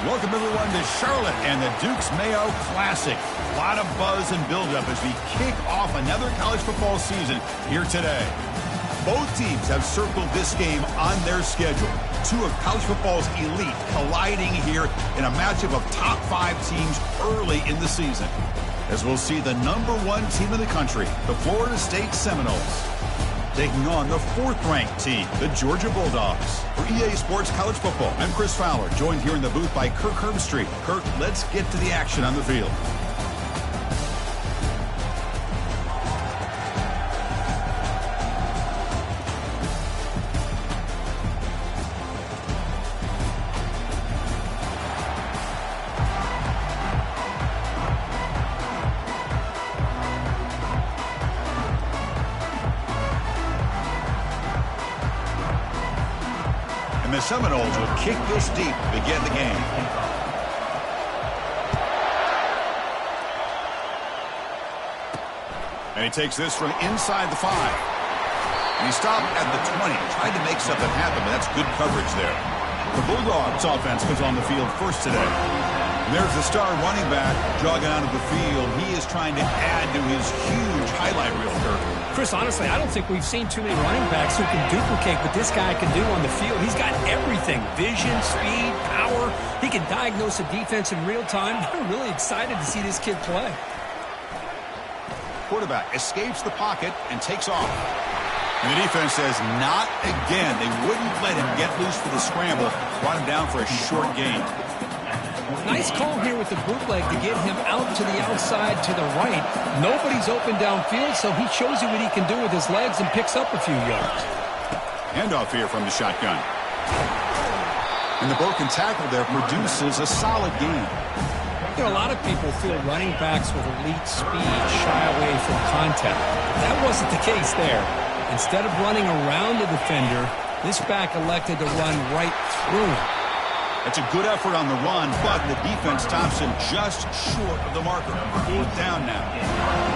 Welcome, everyone, to Charlotte and the Duke's Mayo Classic. A lot of buzz and buildup as we kick off another college football season here today. Both teams have circled this game on their schedule. Two of college football's elite colliding here in a matchup of top 5 teams early in the season. As we'll see the #1 team in the country, the Florida State Seminoles, taking on the 4th-ranked team, the Georgia Bulldogs. For EA Sports College Football, I'm Chris Fowler, joined here in the booth by Kirk Herbstreit. Kirk, let's get to the action on the field. And the Seminoles will kick this deep to begin the game. And he takes this from inside the 5. And he stopped at the 20. Tried to make something happen, but that's good coverage there. The Bulldogs offense comes on the field first today. And there's the star running back jogging out of the field. He is trying to add to his huge highlight reel, Kirk. Chris, honestly, I don't think we've seen too many running backs who can duplicate what this guy can do on the field. He's got everything: vision, speed, power. He can diagnose a defense in real time. I'm really excited to see this kid play. Quarterback escapes the pocket and takes off. And the defense says, not again. They wouldn't let him get loose for the scramble. Brought him down for a short gain. Nice call here with the bootleg to get him out to the outside to the right. Nobody's open downfield, so he shows you what he can do with his legs and picks up a few yards. Handoff here from the shotgun. And the broken tackle there produces a solid gain. You know, a lot of people feel running backs with elite speed shy away from contact. That wasn't the case there. Instead of running around the defender, this back elected to run right through him. That's a good effort on the run, but the defense stops him just short of the marker. 4th down now.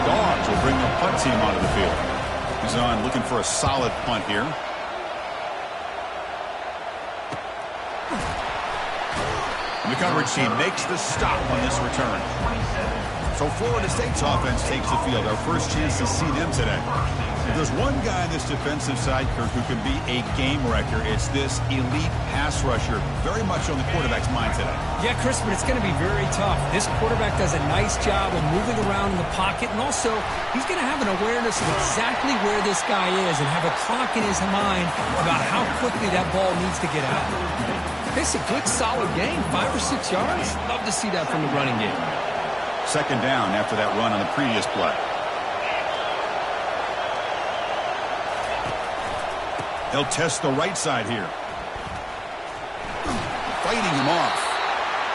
Dogs will bring the punt team onto the field. He's on looking for a solid punt here. And the coverage team makes the stop on this return. So Florida State's offense takes the field. Our first chance to see them today. If there's one guy on this defensive side, Kirk, who can be a game wrecker, it's this elite pass rusher. Very much on the quarterback's mind today. Yeah, Chris, but it's going to be very tough. This quarterback does a nice job of moving around in the pocket, and also he's going to have an awareness of exactly where this guy is and have a clock in his mind about how quickly that ball needs to get out. It's a good, solid game, 5 or 6 yards. Love to see that from the running game. 2nd down after that run on the previous play. They'll test the right side here. Fighting him off.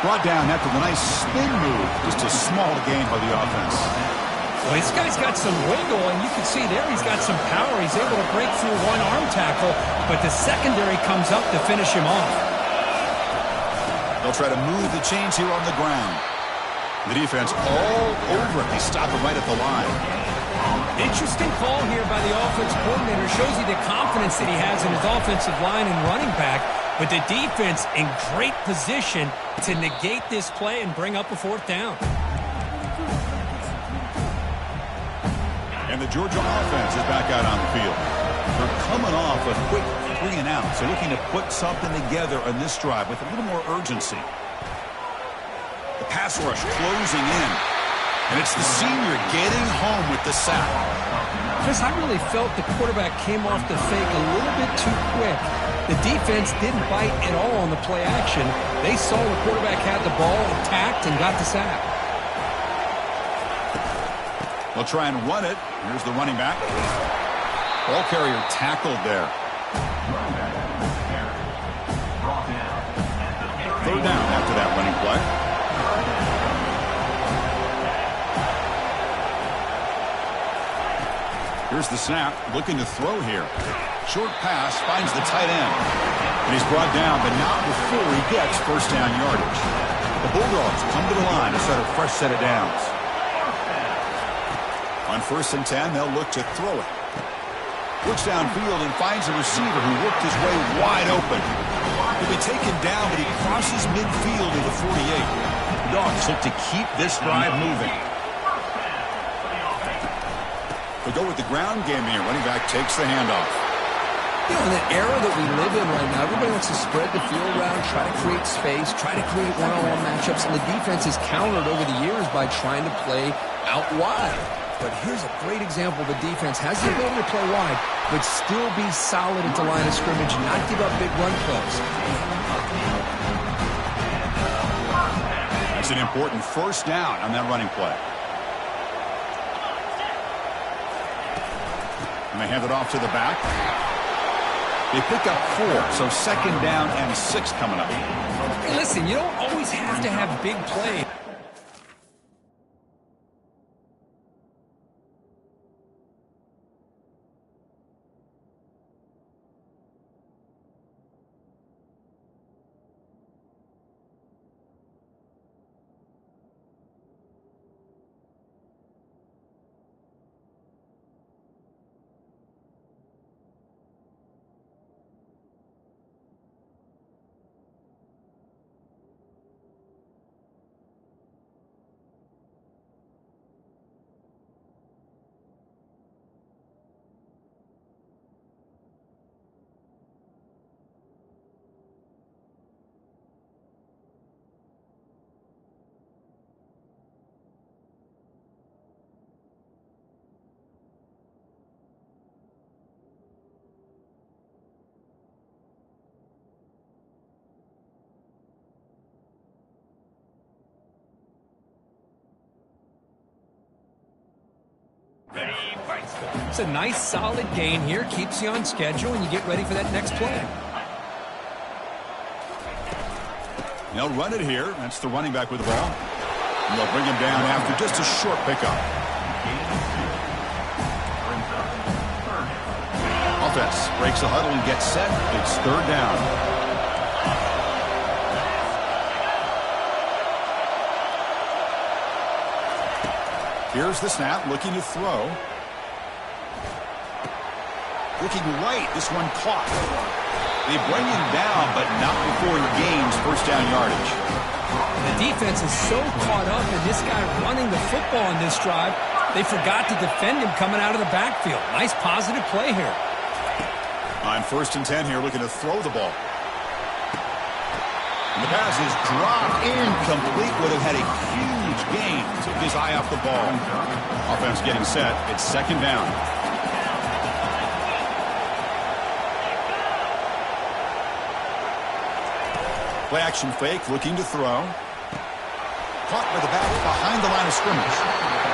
Brought down after the nice spin move. Just a small gain by the offense. Well, this guy's got some wiggle, and you can see there he's got some power. He's able to break through one arm tackle, but the secondary comes up to finish him off. They'll try to move the chains here on the ground. The defense all over it. They stop it right at the line. Interesting call here by the offense coordinator. Shows you the confidence that he has in his offensive line and running back. But the defense in great position to negate this play and bring up a 4th down. And the Georgia offense is back out on the field. They're coming off a quick 3 and out. So looking to put something together on this drive with a little more urgency. The pass rush closing in. And it's the senior getting home with the sack. Chris, I really felt the quarterback came off the fake a little bit too quick. The defense didn't bite at all on the play action. They saw the quarterback had the ball, attacked, and got the sack. They'll try and run it. Here's the running back. Ball carrier tackled there. 3rd down after that running play. Here's the snap, looking to throw here. Short pass, finds the tight end. And he's brought down, but not before he gets 1st down yardage. The Bulldogs come to the line to start a fresh set of downs. On 1st and 10, they'll look to throw it. Looks downfield and finds a receiver who worked his way wide open. He'll be taken down, but he crosses midfield to the 48. Dogs look to keep this drive moving. They go with the ground game here. Running back takes the handoff. You know, in the era that we live in right now, everybody wants to spread the field around, try to create space, try to create one-on-one matchups, and the defense is countered over the years by trying to play out wide. But here's a great example. The defense has the ability to play wide, but still be solid at the line of scrimmage, not give up big run plays. That's an important first down on that running play. And they hand it off to the back. They pick up 4, so second down and 6 coming up. Hey, listen, you don't always have to have big plays. It's a nice, solid gain here. Keeps you on schedule, and you get ready for that next play. They'll run it here. That's the running back with the ball. And they'll bring him down after just a short pickup. Offense breaks the huddle and gets set. It's third down. Here's the snap, looking to throw. Looking right, this one caught. They bring him down, but not before he gains first down yardage. The defense is so caught up in this guy running the football in this drive, they forgot to defend him coming out of the backfield. Nice positive play here. On 1st and 10 here, looking to throw the ball. And the pass is dropped incomplete. Would have had a huge gain. Took his eye off the ball. Offense getting set. It's second down. Play action fake, looking to throw. Caught by the back behind the line of scrimmage.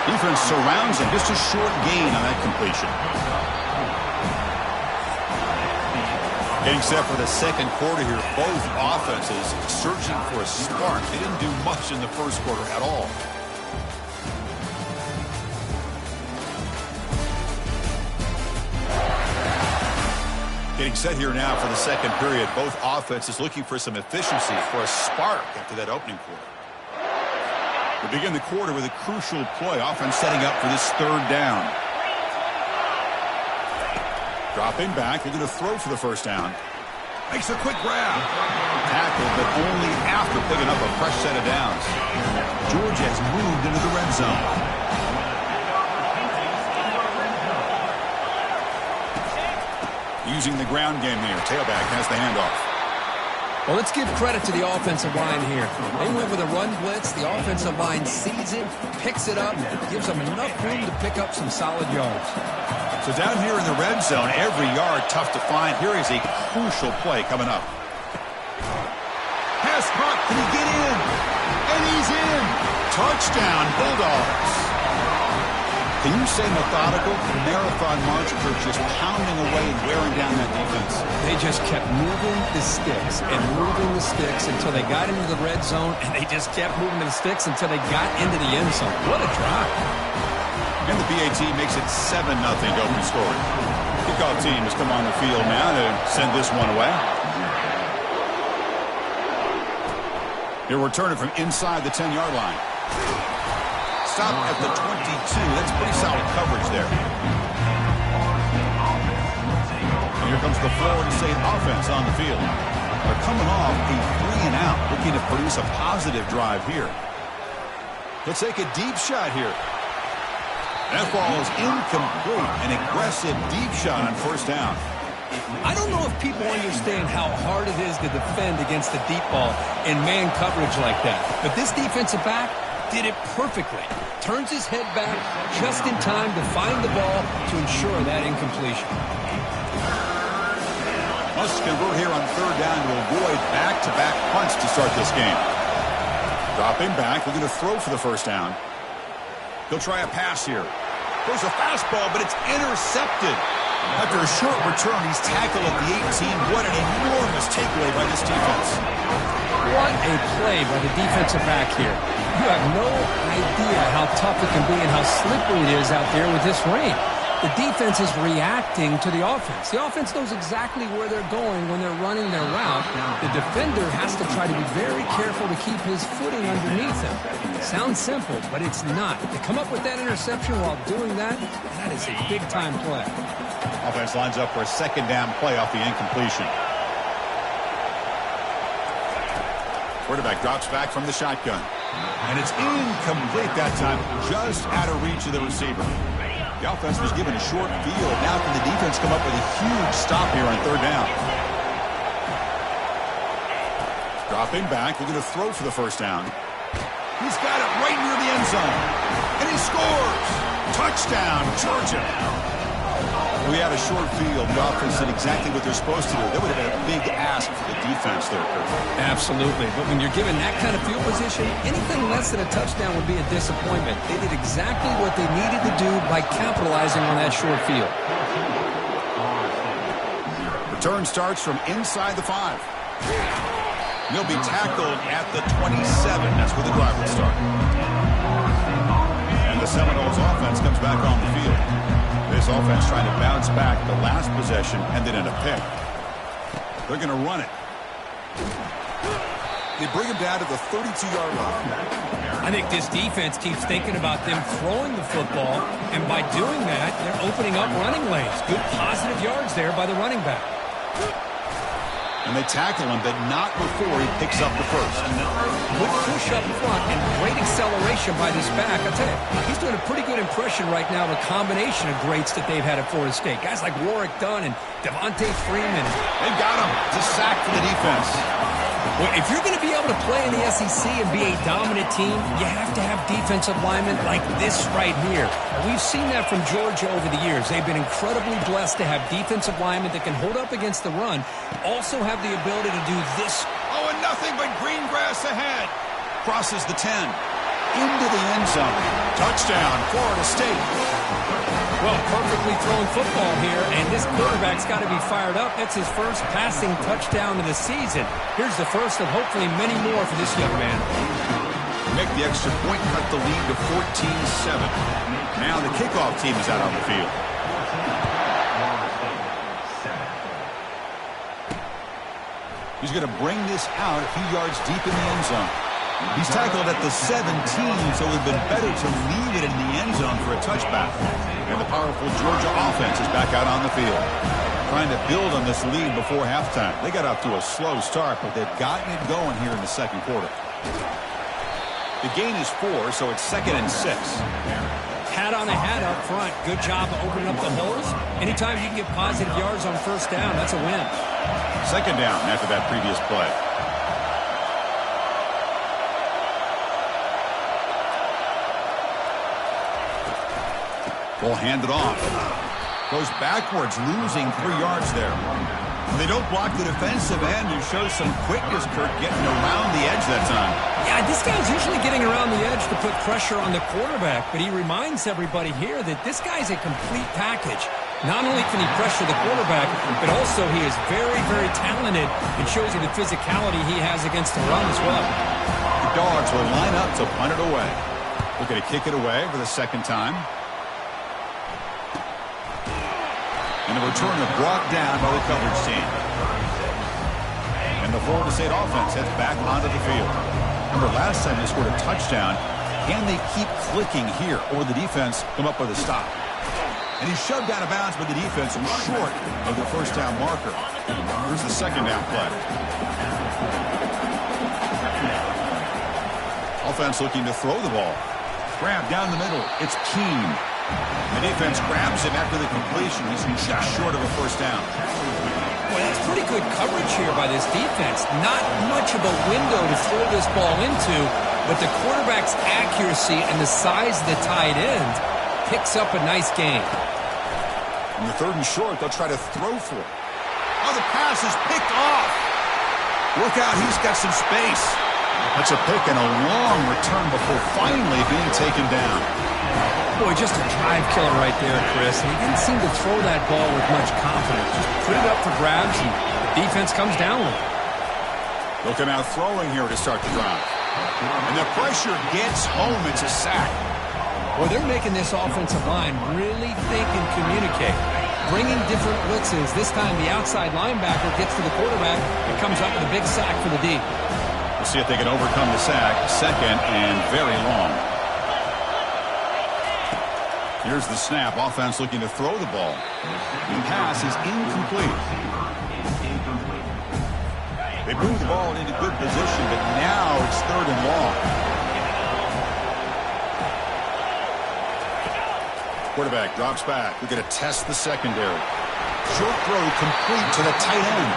Defense surrounds him. Just a short gain on that completion. Getting set for the second quarter here. Both offenses searching for a spark. They didn't do much in the first quarter at all. Getting set here now for the second period. Both offenses looking for some efficiency, for a spark after that opening quarter. We begin the quarter with a crucial play. Offense setting up for this third down. Dropping back. They're going to throw for the first down. Makes a quick grab. Tackle, but only after picking up a fresh set of downs. Georgia has moved into the red zone. Using the ground game here. Tailback has the handoff. Well, let's give credit to the offensive line here. They went with a run blitz. The offensive line sees it, picks it up, gives them enough room to pick up some solid yards. So down here in the red zone, every yard tough to find. Here is a crucial play coming up. Pass caught. Can he get in? And he's in. Touchdown, Bulldogs. Can you say methodical? Marathon march for just pounding away and wearing down that defense. They just kept moving the sticks and moving the sticks until they got into the red zone, and they just kept moving the sticks until they got into the end zone. What a drive. And the BAT makes it 7-0 to open scoring. Kickoff team has come on the field now to send this one away. They're returning from inside the 10-yard line. Stop at the 22. That's pretty solid coverage there. And here comes the Florida State offense on the field. They're coming off a 3-and-out, looking to produce a positive drive here. Let's take a deep shot here. That ball is incomplete. An aggressive deep shot on first down. I don't know if people understand how hard it is to defend against a deep ball in man coverage like that. But this defensive back did it perfectly. Turns his head back just in time to find the ball to ensure that incompletion. Must convert here on third down to avoid back-to-back punts to start this game. Dropping back, we're going to throw for the first down. He'll try a pass here. Throws a fastball, but it's intercepted. After a short return, he's tackled at the 18. What an enormous takeaway by this defense. What a play by the defensive back here. You have no idea how tough it can be and how slippery it is out there with this rain. The defense is reacting to the offense. The offense knows exactly where they're going when they're running their route. The defender has to try to be very careful to keep his footing underneath him. Sounds simple, but it's not. To come up with that interception while doing that, that is a big-time play. Offense lines up for a second down play off the incompletion. Quarterback drops back from the shotgun. And it's incomplete that time, just out of reach of the receiver. The offense was given a short field. Now can the defense come up with a huge stop here on third down? Dropping back, we're going to throw for the first down. He's got it right near the end zone. And he scores! Touchdown, Georgia! We had a short field. The offense did exactly what they're supposed to do. That would have been a big ask for the defense there, Kurt. Absolutely. But when you're given that kind of field position, anything less than a touchdown would be a disappointment. They did exactly what they needed to do by capitalizing on that short field. Return starts from inside the 5. He'll be tackled at the 27. That's where the drive will start. And the Seminoles offense comes back on the field. This offense trying to bounce back the last possession and then in a pick. They're going to run it. They bring him down to the 32-yard line. I think this defense keeps thinking about them throwing the football, and by doing that, they're opening up running lanes. Good positive yards there by the running back. And they tackle him, but not before he picks up the first. Good push up front and great acceleration by this back. I'll tell you, he's doing a pretty good impression right now of a combination of greats that they've had at Florida State. Guys like Warwick Dunn and Devontae Freeman. They've got him. It's a sack for the defense. Well, if you're going to be able to play in the SEC and be a dominant team, you have to have defensive linemen like this right here. We've seen that from Georgia over the years. They've been incredibly blessed to have defensive linemen that can hold up against the run, also have the ability to do this. Oh, and nothing but green grass ahead. Crosses the 10. Into the end zone. Touchdown, Florida State. Well, perfectly thrown football here, and this quarterback's got to be fired up. That's his first passing touchdown of the season. Here's the first of hopefully many more for this young man. Make the extra point, cut the lead to 14-7. Now the kickoff team is out on the field. He's going to bring this out a few yards deep in the end zone. He's tackled at the 17, so it would have been better to leave it in the end zone for a touchback. And the powerful Georgia offense is back out on the field, trying to build on this lead before halftime. They got off to a slow start, but they've gotten it going here in the second quarter. The gain is 4, so it's 2nd and 6. Hat on a hat up front. Good job of opening up the holes. Anytime you can get positive yards on first down, that's a win. Second down after that previous play. Will hand it off. Goes backwards, losing 3 yards there. They don't block the defensive end and show some quickness, Kurt, getting around the edge that time. Yeah, this guy's usually getting around the edge to put pressure on the quarterback, but he reminds everybody here that this guy's a complete package. Not only can he pressure the quarterback, but also he is very, very talented and shows you the physicality he has against the run as well. The Dogs will line up to punt it away. They're going to kick it away for the second time. And the returner brought down by the coverage team. And the Florida State offense heads back onto the field. Remember, last time they scored a touchdown. Can they keep clicking here, or the defense come up with a stop? And he's shoved out of bounds by the defense and short of the first down marker. Here's the second down play. Offense looking to throw the ball. Grab down the middle. It's Keene. The defense grabs him after the completion. He's just short of a first down. Boy, that's pretty good coverage here by this defense. Not much of a window to throw this ball into, but the quarterback's accuracy and the size of the tight end picks up a nice gain. On the third and short, they'll try to throw for it. Oh, the pass is picked off. Look out, he's got some space. That's a pick and a long return before finally being taken down. Boy, just a drive killer right there, Chris. And he didn't seem to throw that ball with much confidence. Just put it up for grabs, and the defense comes down with it. Looking out throwing here to start the drive. And the pressure gets home. It's a sack. Well, they're making this offensive line really think and communicate. Bringing different blitzes. This time the outside linebacker gets to the quarterback and comes up with a big sack for the D. We'll see if they can overcome the sack. Second and very long. Here's the snap. Offense looking to throw the ball. The pass is incomplete. They move the ball into good position, but now it's third and long. Quarterback drops back. We're going to test the secondary. Short throw complete to the tight end.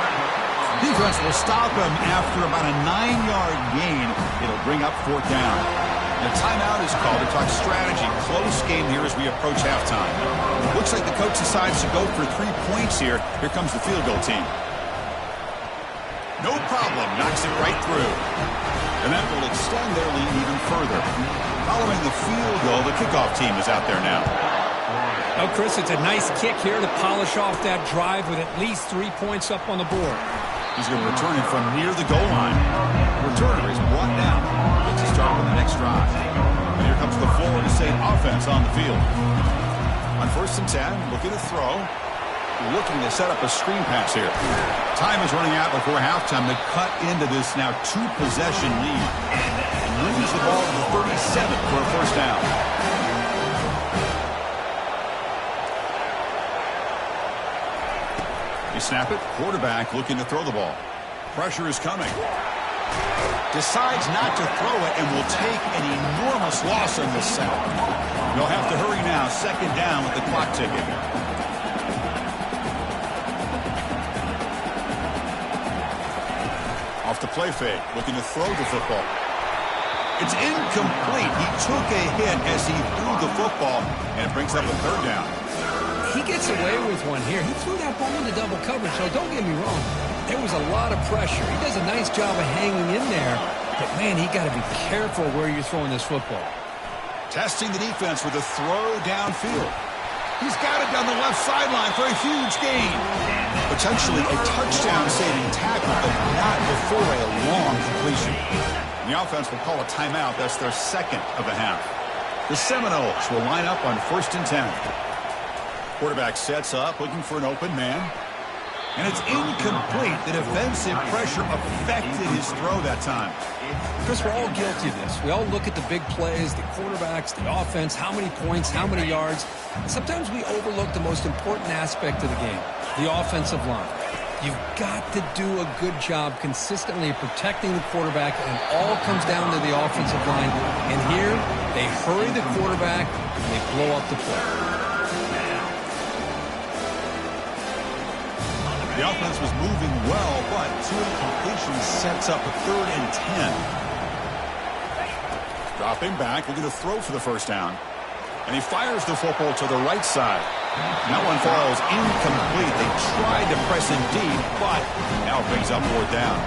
Defense will stop him after about a 9-yard gain. It'll bring up fourth down. The timeout is called to talk strategy. Close game here as we approach halftime. Looks like the coach decides to go for 3 points here. Here comes the field goal team. No problem. Knocks it right through. And that will extend their lead even further. Following the field goal, the kickoff team is out there now. Oh, Chris, it's a nice kick here to polish off that drive with at least 3 points up on the board. He's going to return it from near the goal line. Returner is brought down. Looks to start on the next drive. And here comes the Florida State offense on the field. On 1st and 10, looking to throw. Looking to set up a screen pass here. Time is running out before halftime to cut into this now 2-possession lead. Moves the ball to the 37 for a first down. They snap it. Quarterback looking to throw the ball. Pressure is coming. Decides not to throw it and will take an enormous loss on this sack. They'll have to hurry now. Second down with the clock ticking. Off the play fake. Looking to throw the football. It's incomplete. He took a hit as he threw the football, and it brings up a third down. He gets away with one here. He threw that ball into double coverage, so don't get me wrong. There was a lot of pressure. He does a nice job of hanging in there, but, man, he got to be careful where you're throwing this football. Testing the defense with a throw downfield. He's got it down the left sideline for a huge gain. Potentially a touchdown-saving tackle, but not before a long completion. And the offense will call a timeout. That's their second of the half. The Seminoles will line up on 1st and 10. Quarterback sets up, looking for an open man. And it's incomplete. The defensive pressure affected his throw that time. Chris, we're all guilty of this. We all look at the big plays, the quarterbacks, the offense, how many points, how many yards. And sometimes we overlook the most important aspect of the game, the offensive line. You've got to do a good job consistently protecting the quarterback, and it all comes down to the offensive line. And here, they hurry the quarterback, and they blow up the play. The offense was moving well, but 2 incompletions sets up a 3rd and 10. Dropping back, looking to throw for the first down. And he fires the football to the right side. That one falls incomplete. They tried to press in deep, but now it brings up 4th down.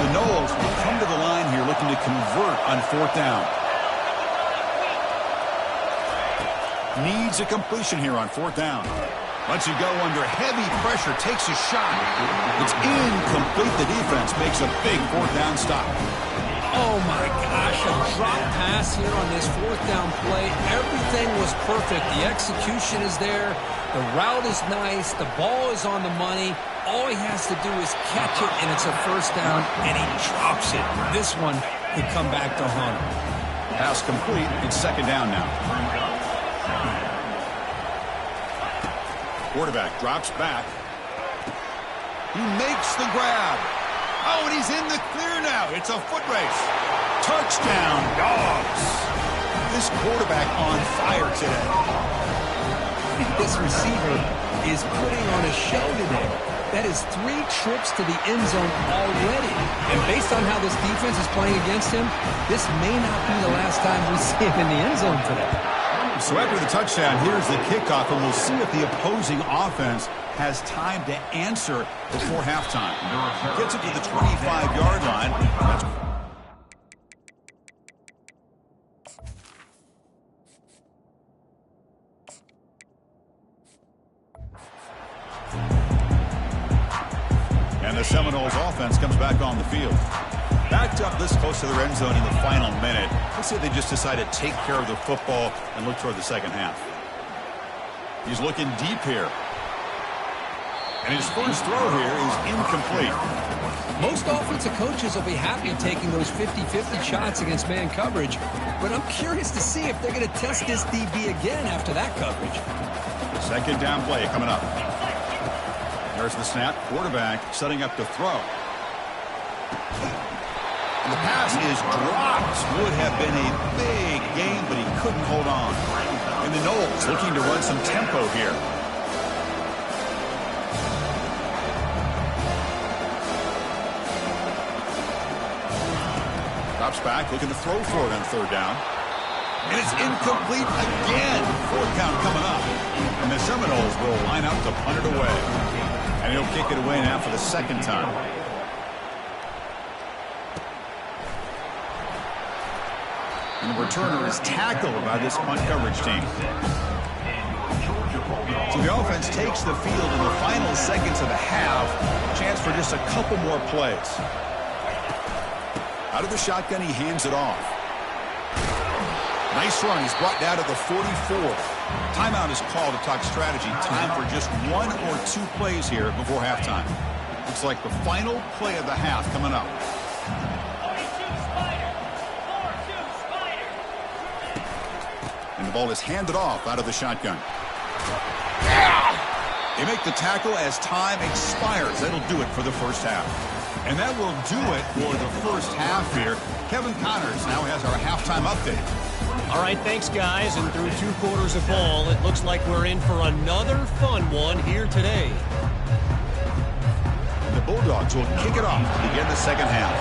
The Noles will come to the line here looking to convert on 4th down. Needs a completion here on 4th down. Lets you go under heavy pressure, takes a shot. It's incomplete. The defense makes a big 4th down stop. Oh, my gosh, a drop pass here on this 4th down play. Everything was perfect. The execution is there. The route is nice. The ball is on the money. All he has to do is catch it, and it's a first down, and he drops it. This one could come back to haunt him. Pass complete. It's 2nd down now. Quarterback drops back. He makes the grab. Oh, and he's in the clear now. It's a foot race. Touchdown, Dogs. This quarterback on fire today. This receiver is putting on a show today. That is 3 trips to the end zone already. And based on how this defense is playing against him, this may not be the last time we see him in the end zone today. So after the touchdown, here's the kickoff, and we'll see if the opposing offense has time to answer before halftime. Gets it to the 25-yard line. And the Seminoles offense comes back on the field. Backed up this close to the end zone in the final minute. Let's say they just decide to take care of the football and look toward the second half. He's looking deep here. And his first throw here is incomplete. Most offensive coaches will be happy taking those 50-50 shots against man coverage, but I'm curious to see if they're going to test this DB again after that coverage. Second down play coming up. There's the snap. Quarterback setting up to throw. And the pass is dropped. Would have been a big game, but he couldn't hold on. And the Noles looking to run some tempo here. Drops back, looking to throw for it on third down. And it's incomplete again. Fourth count coming up. And the Seminoles will line up to punt it away. And he'll kick it away now for the second time. And the returner is tackled by this punt coverage team. So the offense takes the field in the final seconds of the half. Chance for just a couple more plays. Out of the shotgun, he hands it off. Nice run. He's brought down to the 44. Timeout is called to talk strategy. Time for just 1 or 2 plays here before halftime. Looks like the final play of the half coming up. And the ball is handed off out of the shotgun. They make the tackle as time expires. That'll do it for the first half. And that will do it for the first half here. Kevin Connors now has our halftime update. All right, thanks, guys. And through 2 quarters of ball, it looks like we're in for another fun one here today. And the Bulldogs will kick it off to begin the second half.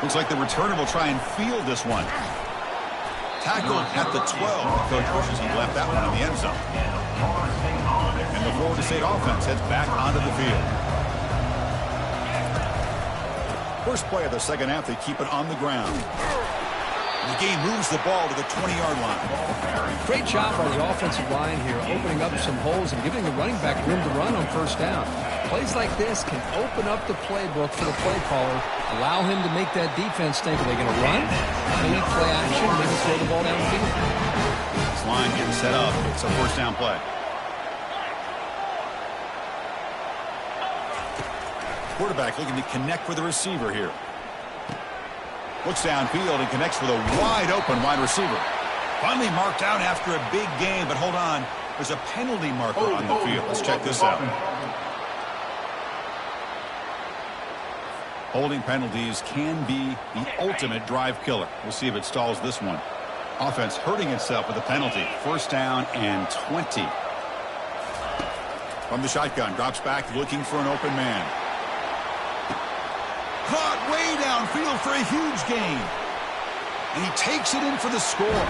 Looks like the returner will try and field this one. Tackled at the 12. Coach wishes he left that one in the end zone. And the Florida State offense heads back onto the field. First play of the second half, they keep it on the ground. The game moves the ball to the 20-yard line. Great job by the offensive line here, opening up some holes and giving the running back room to run on first down. Plays like this can open up the playbook for the play caller, allow him to make that defense think, are they going to run? Maybe play action, maybe throw the ball downfield. This line getting set up. It's a first down play. Quarterback looking to connect with the receiver here. Looks downfield and connects with a wide-open wide receiver. Finally marked out after a big game, but hold on. There's a penalty marker on the field. Let's check this out. Holding penalties can be the ultimate drive killer. We'll see if it stalls this one. Offense hurting itself with a penalty. First down and 20. From the shotgun, drops back looking for an open man. Caught way downfield for a huge gain. And he takes it in for the score.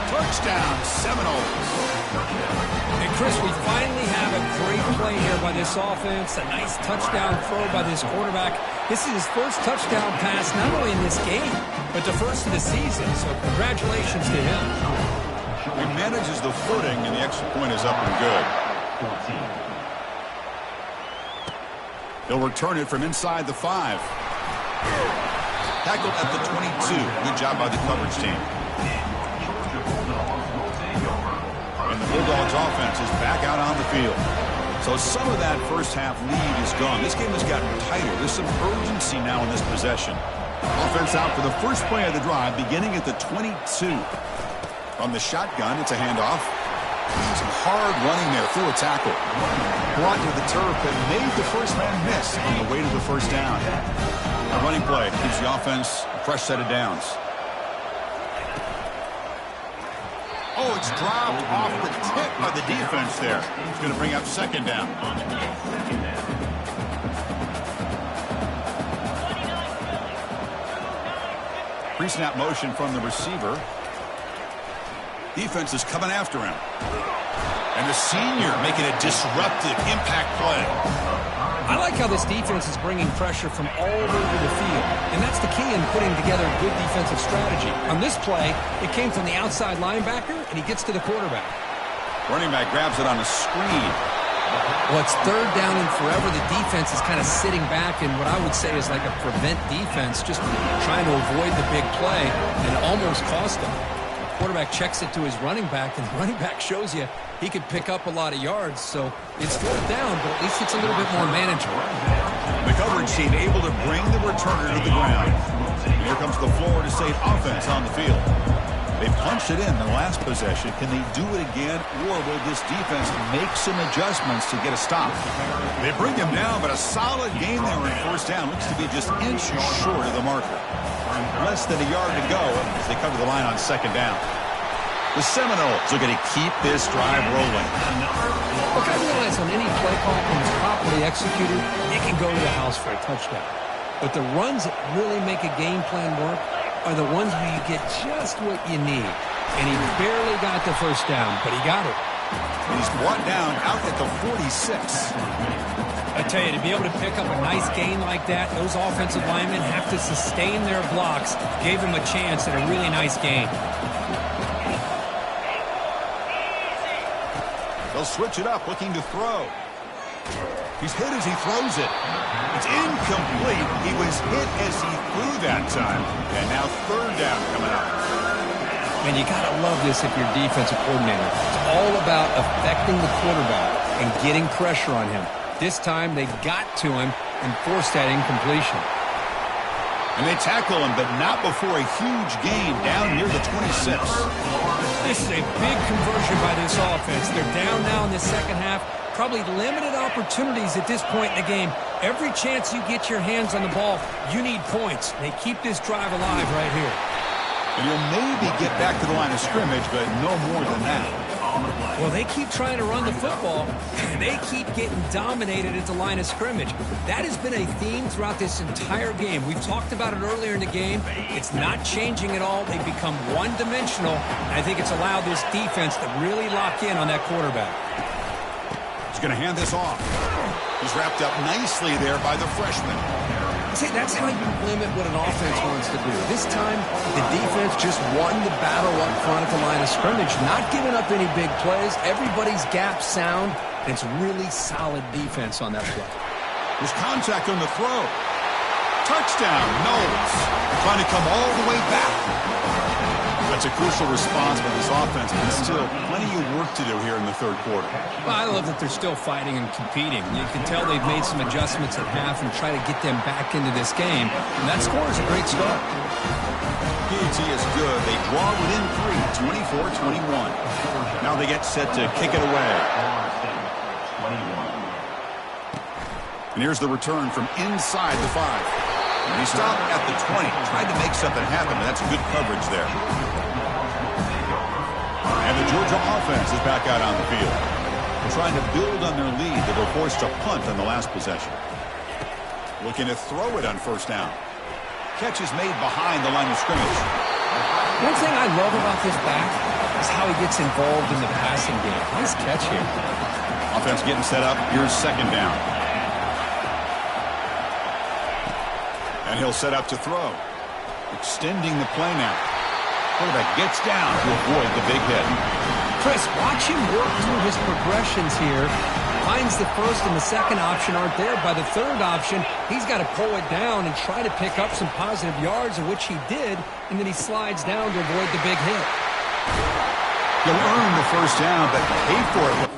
Touchdown, Seminoles. And Chris, we finally have a great play here by this offense. A nice touchdown throw by this quarterback. This is his first touchdown pass, not only in this game, but the first of the season. So congratulations to him. He manages the footing, and the extra point is up and good. He'll return it from inside the 5. Tackled at the 22. Good job by the coverage team. And the Bulldogs offense is back out on the field. So some of that first half lead is gone. This game has gotten tighter. There's some urgency now in this possession. Offense out for the first play of the drive, beginning at the 22. From the shotgun, it's a handoff. Some hard running there through a tackle. Brought to the turf and made the first man miss on the way to the first down. A running play gives the offense a fresh set of downs. Oh, it's dropped off the tip of the defense there. It's going to bring up second down. Pre-snap motion from the receiver. Defense is coming after him. And the senior making a disruptive impact play. I like how this defense is bringing pressure from all over the field. And that's the key in putting together a good defensive strategy. On this play, it came from the outside linebacker, and he gets to the quarterback. Running back grabs it on a screen. Well, it's third down and forever. The defense is kind of sitting back in what I would say is like a prevent defense, just trying to avoid the big play, and it almost cost them. Quarterback checks it to his running back, and the running back shows you he could pick up a lot of yards. So it's fourth down, but at least it's a little bit more manageable. The coverage team able to bring the returner to the ground. Here comes the Florida State offense on the field. They punched it in the last possession. Can they do it again, or will this defense make some adjustments to get a stop? They bring him down, but a solid game there in first down. Looks to be just inches short of the marker. Less than a yard to go as they come to the line on second down. The Seminoles are going to keep this drive rolling. Look, I realize on any play call, when it's properly executed, it can go to the house for a touchdown. But the runs that really make a game plan work are the ones where you get just what you need. And he barely got the first down, but he got it. He's brought down out at the 46. I tell you, to be able to pick up a nice gain like that, those offensive linemen have to sustain their blocks. Gave him a chance at a really nice gain. They'll switch it up, looking to throw. He's hit as he throws it. It's incomplete. He was hit as he threw that time. And now third down coming up. Man, you got to love this if you're a defensive coordinator. It's all about affecting the quarterback and getting pressure on him. This time they got to him and forced that incompletion. And they tackle him, but not before a huge gain down near the 26. This is a big conversion by this offense. They're down now in the second half. Probably limited opportunities at this point in the game. Every chance you get your hands on the ball, you need points. They keep this drive alive right here. And you'll maybe get back to the line of scrimmage, but no more than that. Well, they keep trying to run the football, and they keep getting dominated at the line of scrimmage. That has been a theme throughout this entire game. We've talked about it earlier in the game. It's not changing at all. They've become one-dimensional, and I think it's allowed this defense to really lock in on that quarterback. He's going to hand this off. He's wrapped up nicely there by the freshman. See, that's how you limit what an offense wants to do. This time, the defense just won the battle up front at the line of scrimmage, not giving up any big plays. Everybody's gap sound, and it's really solid defense on that play. There's contact on the throw. Touchdown, Knowles. Trying to come all the way back. That's a crucial response by this offense, but still plenty of work to do here in the third quarter. Well, I love that they're still fighting and competing. You can tell they've made some adjustments at half and try to get them back into this game. And that score is a great start. PAT is good. They draw within 3, 24-21. Now they get set to kick it away. And here's the return from inside the 5. And he stopped at the 20. Tried to make something happen, but that's good coverage there. And the Georgia offense is back out on the field. They're trying to build on their lead. They were forced to punt on the last possession. Looking to throw it on first down. Catch is made behind the line of scrimmage. One thing I love about this back is how he gets involved in the passing game. Nice catch here. Offense getting set up. Here's second down. And he'll set up to throw. Extending the play now. Quarterback gets down to avoid the big hit. Chris, watch him work through his progressions here. Finds the first and the second option aren't there. By the third option, he's got to pull it down and try to pick up some positive yards, of which he did, and then he slides down to avoid the big hit. He'll earn the first down, but pay for it.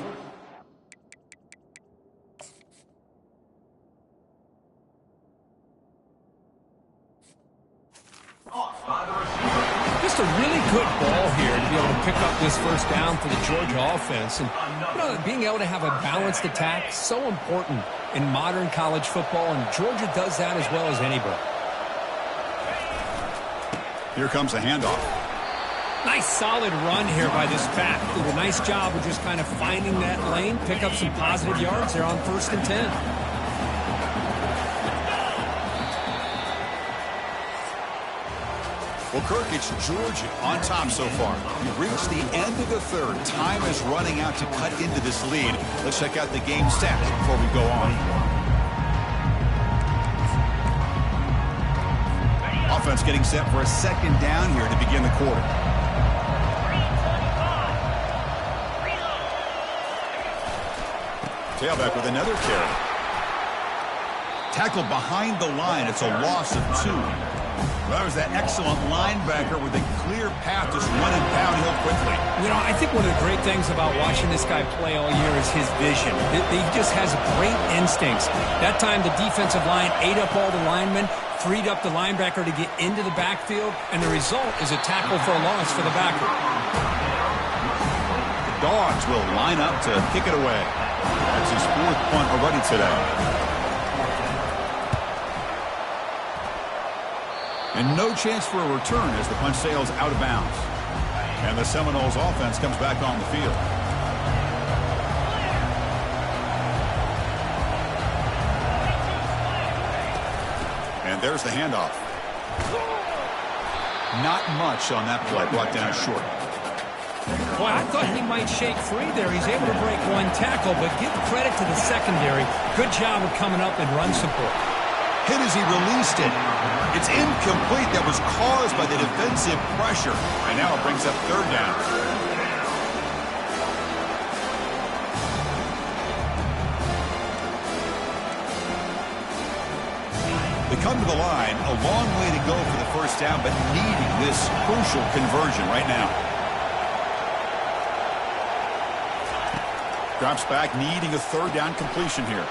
Just a really good ball here to be able to pick up this first down for the Georgia offense. And being able to have a balanced attack, so important in modern college football, and Georgia does that as well as anybody. Here comes a handoff. Nice solid run here by this back. Did a nice job of just kind of finding that lane, pick up some positive yards there on 1st and 10. Well, Kirk, it's Georgia on top so far. We've reached the end of the third. Time is running out to cut into this lead. Let's check out the game stats before we go on. Offense getting set for a second down here to begin the quarter. Tailback with another carry. Tackle behind the line. It's a loss of 2. That was that excellent linebacker with a clear path just running downhill quickly. You know, I think one of the great things about watching this guy play all year is his vision. He just has great instincts. That time the defensive line ate up all the linemen, freed up the linebacker to get into the backfield, and the result is a tackle for a loss for the backer. The Dogs will line up to kick it away. That's his 4th punt already today. And no chance for a return as the punt sails out of bounds. And the Seminoles offense comes back on the field. And there's the handoff. Not much on that play, brought down short. Boy, I thought he might shake free there. He's able to break one tackle, but give credit to the secondary. Good job of coming up and run support. Hit as he released it. It's incomplete. That was caused by the defensive pressure. And now it brings up 3rd down. They come to the line. A long way to go for the first down, but needing this crucial conversion right now. Drops back, needing a 3rd down completion here.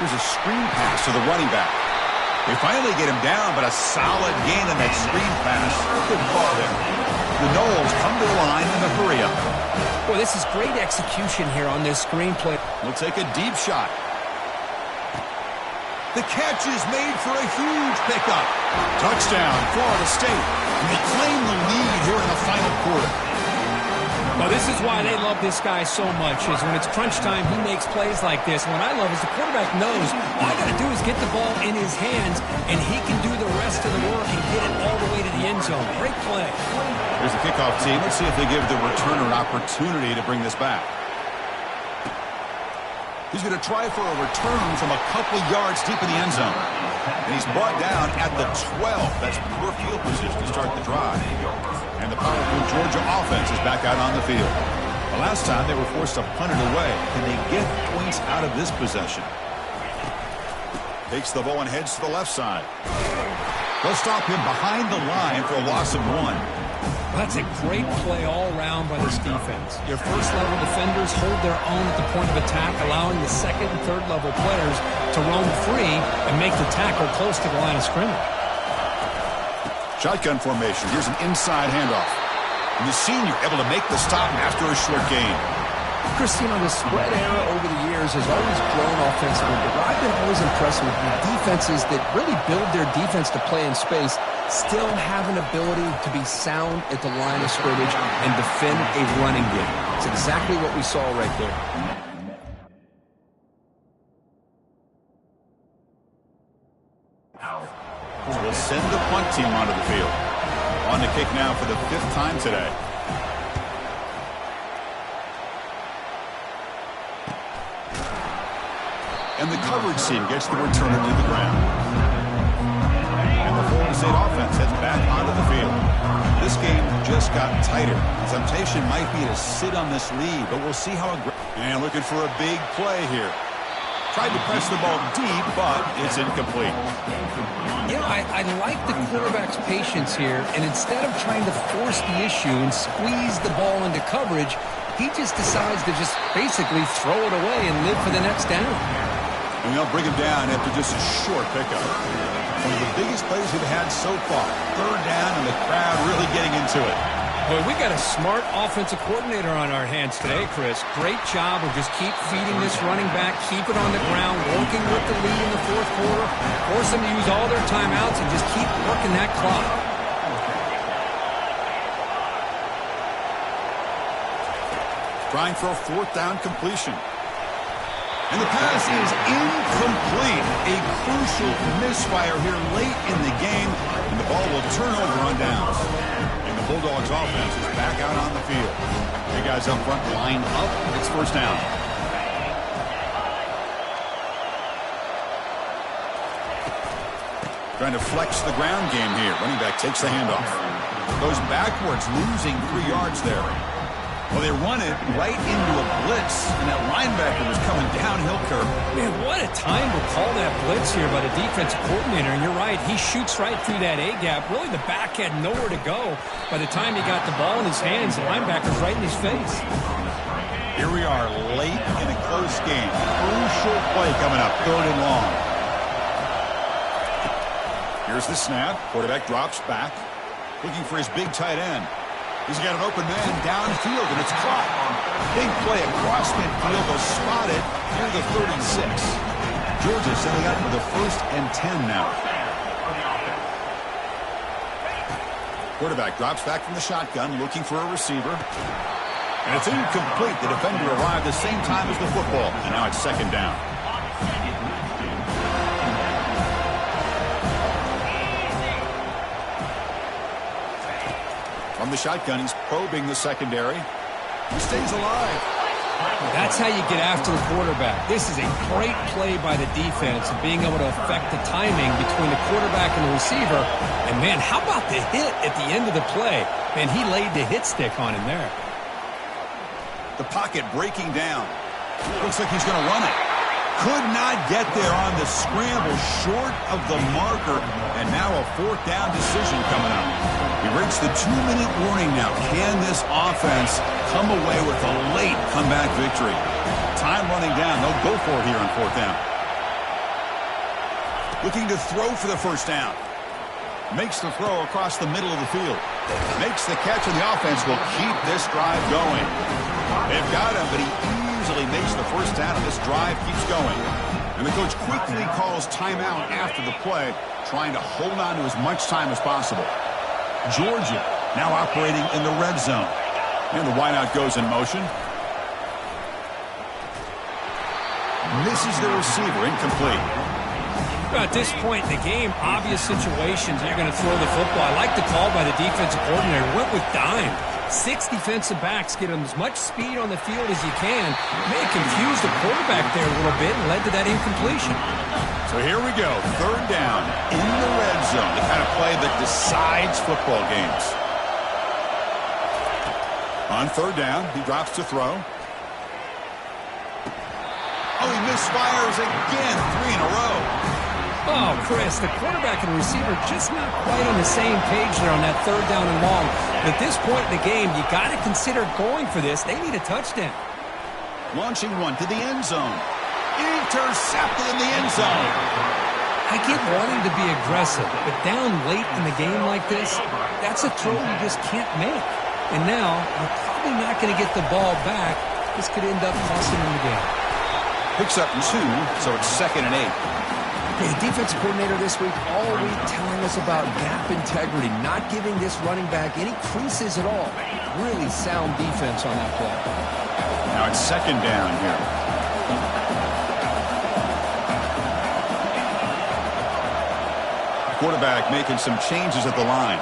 Here's a screen pass to the running back. They finally get him down, but a solid gain on that screen pass. Good ball there. The Noles come to the line in the hurry-up. Boy, this is great execution here on this screenplay. We'll take a deep shot. The catch is made for a huge pickup. Touchdown, Florida State. And they claim the lead here in the final quarter. Well, this is why they love this guy so much, is when it's crunch time, he makes plays like this. And what I love is the quarterback knows all I got to do is get the ball in his hands, and he can do the rest of the work and get it all the way to the end zone. Great play. Here's the kickoff team. Let's see if they give the returner an opportunity to bring this back. He's going to try for a return from a couple yards deep in the end zone. And he's brought down at the 12. That's poor field position to start the drive. And the powerful Georgia offense is back out on the field. The last time they were forced to punt it away. Can they get points out of this possession? Takes the ball and heads to the left side. They'll stop him behind the line for a loss of 1. Well, that's a great play all around by this defense. Your first-level defenders hold their own at the point of attack, allowing the second and third-level players to roam free and make the tackle close to the line of scrimmage. Shotgun formation. Here's an inside handoff. And the senior able to make the stop after a short gain. Christine, the spread era over the years has always grown offensively, but I've been always impressed with the defenses that really build their defense to play in space, still have an ability to be sound at the line of scrimmage and defend a running game. It's exactly what we saw right there. We'll send the punt team onto the field. On the kick now for the 5th time today. And the coverage team gets the returner to the ground. And the Florida State offense heads back onto the field. This game just got tighter. The temptation might be to sit on this lead, but we'll see how aggressive. And looking for a big play here. Tried to press the ball deep, but it's incomplete. You know, I like the quarterback's patience here, and instead of trying to force the issue and squeeze the ball into coverage, he just decides to just basically throw it away and live for the next down. And they'll bring him down after just a short pickup. One of the biggest plays we've had so far. 3rd down, and the crowd really getting into it. Boy, we got a smart offensive coordinator on our hands today, Chris. Great job of just keep feeding this running back, keep it on the ground, working with the lead in the fourth quarter, force them to use all their timeouts, and just keep working that clock. Trying for a fourth down completion. And the pass is incomplete. A crucial misfire here late in the game, and the ball will turn over on downs. And the Bulldogs offense is back out on the field. The guys up front line up. It's first down. Trying to flex the ground game here. Running back takes the handoff. Goes backwards, losing 3 yards there. Well, they run it right into a blitz, and that linebacker was coming downhill curve. Man, what a time to call that blitz here by the defensive coordinator. And you're right, he shoots right through that A-gap. Really, the back had nowhere to go. By the time he got the ball in his hands, the linebacker's right in his face. Here we are, late in a close game. Crucial play coming up, 3rd and long. Here's the snap. Quarterback drops back, looking for his big tight end. He's got an open man downfield, and it's caught. Big play across midfield, was spotted near the 36. Georgia setting up for the 1st and 10 now. Quarterback drops back from the shotgun, looking for a receiver. And it's incomplete. The defender arrived the same time as the football, and now it's 2nd down. From the shotgun, he's probing the secondary. He stays alive. That's how you get after the quarterback. This is a great play by the defense and being able to affect the timing between the quarterback and the receiver. And, man, how about the hit at the end of the play? Man, he laid the hit stick on him there. The pocket breaking down. Looks like he's going to run it. Could not get there on the scramble, short of the marker, and now a 4th down decision coming up. We reached the 2-minute warning now. Can this offense come away with a late comeback victory? Time running down. They'll go for it here on 4th down. Looking to throw for the 1st down. Makes the throw across the middle of the field. Makes the catch, and the offense will keep this drive going. They've got him, but he easily makes the 1st down, and this drive keeps going. And the coach quickly calls timeout after the play, trying to hold on to as much time as possible. Georgia now operating in the red zone. And the wideout goes in motion. Misses the receiver, incomplete. At this point in the game, obvious situations, you're going to throw the football. I like the call by the defensive coordinator. Went with dime. 6 defensive backs get him as much speed on the field as you can. May have confused the quarterback there a little bit and led to that incompletion. So here we go, 3rd down in the red zone. The kind of play that decides football games. On 3rd down, he drops to throw. Oh, he misfires again, 3 in a row. Oh, Chris, the quarterback and receiver just not quite on the same page there on that 3rd down and long. But at this point in the game, you got to consider going for this. They need a touchdown. Launching one to the end zone. Intercepted in the end zone. I get wanting to be aggressive, but down late in the game like this, that's a throw you just can't make. And now, you're probably not going to get the ball back. This could end up costing them the game. Picks up 2, so it's 2nd and 8. The defensive coordinator this week all week telling us about gap integrity, not giving this running back any creases at all. Really sound defense on that play. Now it's 2nd down here. Quarterback making some changes at the line.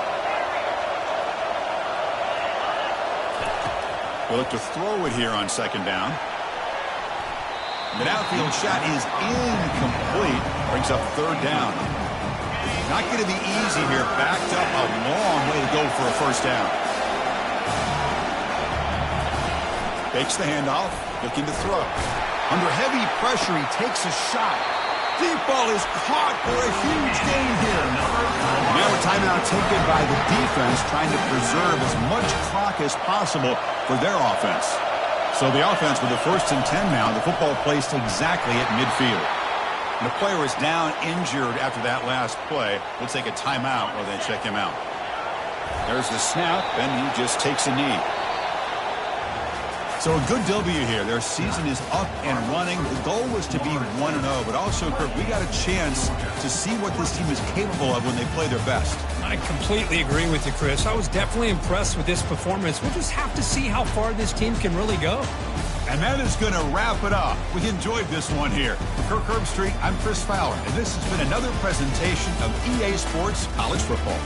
We'll look to throw it here on 2nd down. The outfield shot is incomplete. Brings up 3rd down. Not going to be easy here. Backed up a long way to go for a 1st down. Takes the handoff. Looking to throw. Under heavy pressure, he takes a shot. Deep ball is caught for a huge gain here. Now a timeout taken by the defense, trying to preserve as much clock as possible for their offense. So the offense with the 1st and 10 now, the football placed exactly at midfield. And the player is down injured after that last play. We'll take a timeout while they check him out. There's the snap, and he just takes a knee. So a good W here. Their season is up and running. The goal was to be 1-0, but also, Kirk, we got a chance to see what this team is capable of when they play their best. I completely agree with you, Chris. I was definitely impressed with this performance. We'll just have to see how far this team can really go. And that is going to wrap it up. We enjoyed this one here. For Kirk Herbstreit, I'm Chris Fowler, and this has been another presentation of EA Sports College Football.